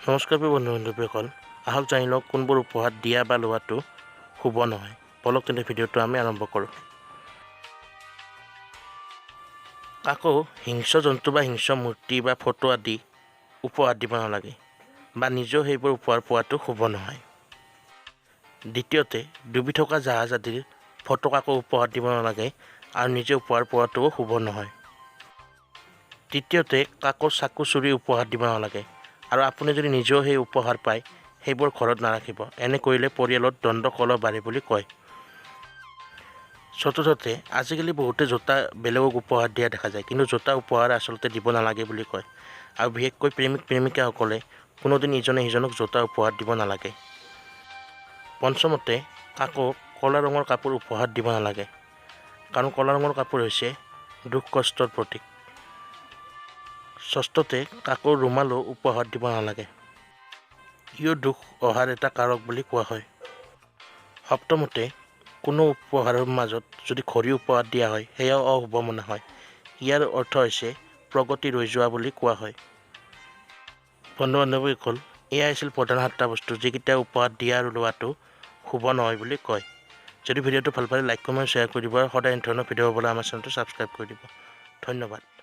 নমস্কাৰ বন্ধু-বান্ধৱীসকল, আহক জানি লওক কোনবোৰ উপহাৰ দিয়া বা লোৱাটো শুভ নহয়। বলক তেন্তে ভিডিঅ'টো আমি আৰম্ভ কৰোঁ। কাকো হিংস্ৰ জন্তু বা হিংস্ৰ মূৰ্তি বা ফটো আদি উপহাৰ দিব নালাগে বা নিজেও সেইবোৰ উপহাৰ পোৱাটো শুভ নহয়। দ্বিতীয়তে, ডুবি থকা জাহাজ আদিৰ ফটো কাকো উপহাৰ দিব নালাগে আৰু নিজে উপহাৰ পোৱাটোও শুভ নহয়। তৃতীয়তে, কাকো চাকু চুৰি উপহাৰ দিব নালাগে আৰু আপুনি যদি নিজেও সেই উপহাৰ পায় সেইবোৰ ঘৰত নাৰাখিব। এনে কৰিলে পৰিয়ালত দ্বন্দ্ব কলহ বাঢ়ে বুলি কয়। চতুৰ্থতে, আজিকালি বহুতে জোতা বেলেগক উপহাৰ দিয়া দেখা যায়, কিন্তু জোতা উপহাৰ আচলতে দিব নালাগে বুলি কয় আৰু বিশেষকৈ প্ৰেমিক-প্ৰেমিকাসকলে কোনোদিন ইজনে সিজনক জোতা উপহাৰ দিব নালাগে। পঞ্চমতে, কাকো ক'লা ৰঙৰ কাপোৰ উপহাৰ দিব নালাগে, কাৰণ ক'লা ৰঙৰ কাপোৰ হৈছে দুখ কষ্টৰ প্ৰতীক। ষষ্ঠতে, কাকো ৰুমালো উপহাৰ দিব নালাগে, ইও দুখ অহাৰ এটা কাৰক বুলি কোৱা হয়। সপ্তমতে, কোনো উপহাৰৰ মাজত যদি ঘড়ী উপহাৰ দিয়া হয় সেয়াও অশুভ মনা হয়। ইয়াৰ অৰ্থ হৈছে প্ৰগতি ৰৈ যোৱা বুলি কোৱা হয়। বন্ধু-বান্ধৱীসকল, এয়া আছিল প্ৰধান 7টা বস্তু যিকেইটা উপহাৰ দিয়া আৰু লোৱাটো শুভ নহয় বুলি কয়। যদি ভিডিঅ'টো ভাল পালে লাইক, কমেণ্ট, শ্বেয়াৰ কৰি দিব আৰু সদায় এনে ধৰণৰ ভিডিঅ' পাবলৈ আমাৰ চেনেলটো ছাবস্ক্ৰাইব কৰি দিব। ধন্যবাদ।